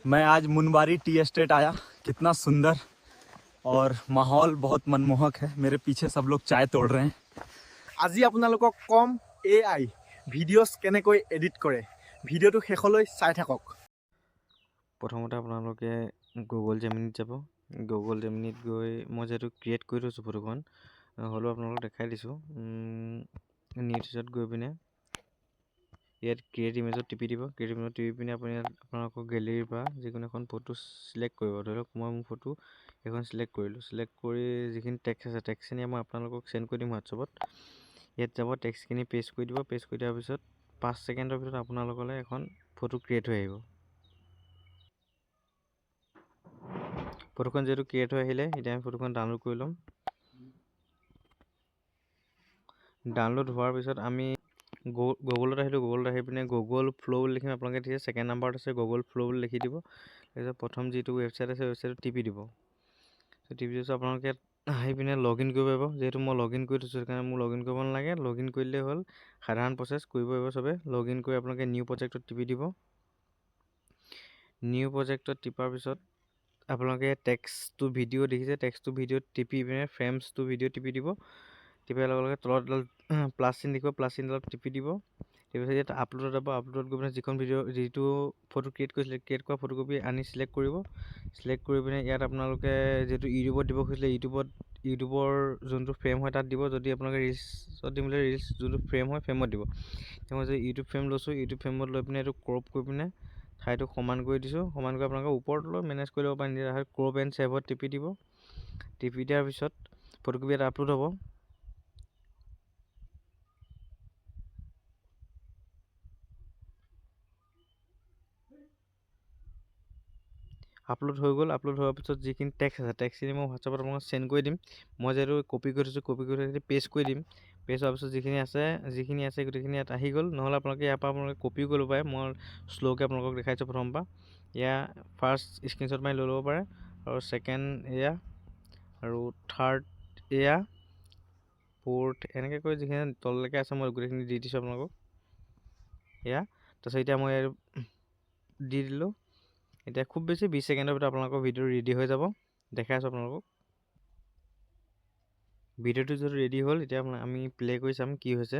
मैं आज मुनबारी tea estate आया। कितना सुंदर और माहौल बहुत मनमोहक है। मेरे पीछे सब लोग चाय तोड़ रहे हैं। আজি আপোনালোকক কম AI ভিডিঅ'ছ কেনেকৈ এডিট কৰে। ভিডিঅ'টো শেষলৈ চাই থাকক। প্ৰথমতে আপোনালোকে গুগল জেমিনিত যাব। গুগল জেমিনিত গৈ মই যেহেতু ক্ৰিয়েট কৰি থৈছোঁ ফটোখন, হ'লেও আপোনালোকক দেখাই দিছোঁ। নিউজত গৈ পিনে ইয়াত ক্ৰিয়েট ইমেজত টিপি দিব। ক্ৰিয়েট ইমেজত টিপি পিনে আপুনি আপোনালোকৰ গেলেৰীৰ পৰা যিকোনো এখন ফটো চিলেক্ট কৰিব। ধৰি লওক মই মোৰ ফটো এখন চিলেক্ট কৰিলোঁ। চিলেক্ট কৰি যিখিনি টেক্সট আছে টেক্সটখিনি মই আপোনালোকক চেণ্ড কৰি দিম হোৱাটছআপত। ইয়াত যাব, টেক্সটখিনি পেষ্ট কৰি দিব। পেষ্ট কৰি দিয়াৰ পিছত 5 ছেকেণ্ডৰ ভিতৰত আপোনালোকলৈ এখন ফটো ক্ৰিয়েট হৈ আহিব। ফটোখন যেহেতু ক্ৰিয়েট হৈ আহিলে, এতিয়া আমি ফটোখন ডাউনলোড কৰি ল'ম। ডাউনলোড হোৱাৰ পিছত আমি গুগলত আহিলোঁ। গুগলত আহি পিনে গুগল ফ্ল' বুলি লিখিম। আপোনালোকে ঠিক আছে, ছেকেণ্ড নাম্বাৰত আছে গুগল ফ্ল' বুলি লিখি দিব। তাৰপিছত প্ৰথম যিটো ৱেবছাইট আছে ৱেবছাইটটো টিপি দিব। টিপি দিছোঁ আপোনালোকে আহি পিনে লগ ইন কৰিব পাৰিব। যিহেতু মই লগ ইন কৰি থৈছোঁ সেইকাৰণে মোৰ লগ ইন কৰিব নালাগে। লগ ইন কৰিলেই হ'ল, সাধাৰণ প্ৰচেছ কৰিব পাৰিব চবে। লগ ইন কৰি আপোনালোকে নিউ প্ৰজেক্টত টিপি দিব। নিউ প্ৰজেক্টত টিপাৰ পিছত আপোনালোকে টেক্সট টু ভিডিঅ' দেখিছে, টেক্সট টু ভিডিঅ'ত টিপি পিনে ফ্ৰেমছ টু ভিডিঅ' টিপি দিব। টিপাৰ লগে লগে তলত এডাল প্লাছ চিন দেখিব, প্লাছ চিনডালত টিপি দিব। তাৰপিছত ইয়াত আপলোডত যাব। আপলোডত গৈ পিনে যিখন ভিডিঅ' যিটো ফটো ক্ৰিয়েট কৰিছিলে, ক্ৰিয়েট কৰা ফটোকপি আনি চিলেক্ট কৰিব। চিলেক্ট কৰি পিনে ইয়াত আপোনালোকে যিহেতু ইউটিউবত দিব খুজিছিলে, ইউটিউবৰ যোনটো ফ্ৰেম হয় তাত দিব। যদি আপোনালোকে ৰিলছত দিম বুলি ৰিলছ যোনটো ফ্ৰেম হয় ফ্ৰেমত দিব। মই যে ইউটিউব ফ্ৰেম লৈছোঁ, ইউটিউব ফ্ৰেমত লৈ পিনে এইটো ক্ৰপ কৰি পিনে ঠাইটো সমান কৰি দিছোঁ। সমান কৰি আপোনালোকে ওপৰত লৈ মেনেজ কৰি ল'ব পাৰে। নিজে ক্ৰপ এণ্ড ছেভত টিপি দিব। টিপি দিয়াৰ পিছত ফটোকপি ইয়াত আপলোড হ'ব। আপলোড হৈ গ'ল। আপলোড হোৱাৰ পিছত যিখিনি টেক্সট আছে টেক্সটখিনি মই হোৱাটছআপত আপোনালোকক চেণ্ড কৰি দিম। মই যিহেতু কপি কৰি থৈছোঁ, কপি কৰি থৈ পেষ্ট কৰি দিম। পেষ্ট হোৱাৰ পিছত যিখিনি আছে গোটেইখিনি ইয়াত আহি গ'ল। নহ'লে আপোনালোকে ইয়াৰ পৰা আপোনালোকে কপিও কৰিব পাৰে। মই শ্ল'কৈ আপোনালোকক দেখাইছোঁ প্ৰথমৰ পৰা। এয়া ফাৰ্ষ্ট স্ক্ৰীনশ্বট মাৰি লৈ ল'ব পাৰে, আৰু ছেকেণ্ড এয়া, আৰু থাৰ্ড এয়া, ফ'ৰ্থ এনেকৈ কৰি যিখিনি তললৈকে আছে মই গোটেইখিনি দি দিছোঁ আপোনালোকক। এয়া তাৰপিছত এতিয়া মই দি দিলোঁ। এতিয়া খুব বেছি 20 ছেকেণ্ডৰ ভিতৰত আপোনালোকৰ ভিডিঅ' ৰেডি হৈ যাব। দেখাই আছোঁ আপোনালোকক। ভিডিঅ'টো যদি ৰেডি হ'ল এতিয়া আমি প্লে' কৰি চাম কি হৈছে।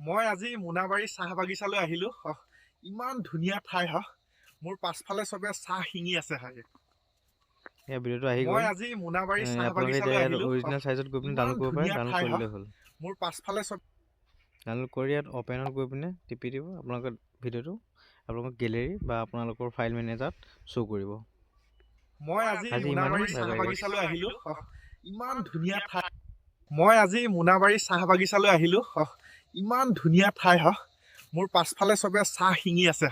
মই আজি মোনাবাৰী চাহ বাগিচালৈ আহিলোঁ। ইমান ধুনীয়া ঠাই মোৰ পাছফালে চবে চাহ শিঙি আছে। এয়া ভিডিঅ'টো আহি গ'ল। মই আজি মোনাবাৰী চাহ আপোনালোকে বাগিচালৈ এতিয়া আহিলোঁ। অৰিজিনেল চাইজত গৈ পিনে ডাউনলোড কৰিব পাৰে। ডাউনলোড কৰিলে হ'ল। মোৰ পাছফালে চব ডাউনলোড কৰি ইয়াত অপেনত গৈ পিনে টিপি দিব। আপোনালোকৰ ভিডিঅ'টো আপোনালোকৰ গেলেৰী বা আপোনালোকৰ ফাইল মেনেজাৰত শ্ব' কৰিব। মই আজি মোনাবাৰী ইমানেই। চাহ বাই বাই। বাগিচালৈ আহিলোঁ। ইমান ধুনীয়া ঠাই। মই আজি মোনাবাৰী চাহ বাগিচালৈ আহিলোঁ। ইমান ধুনীয়া ঠাই মোৰ পাছফালে চবে চাহ শিঙি আছে।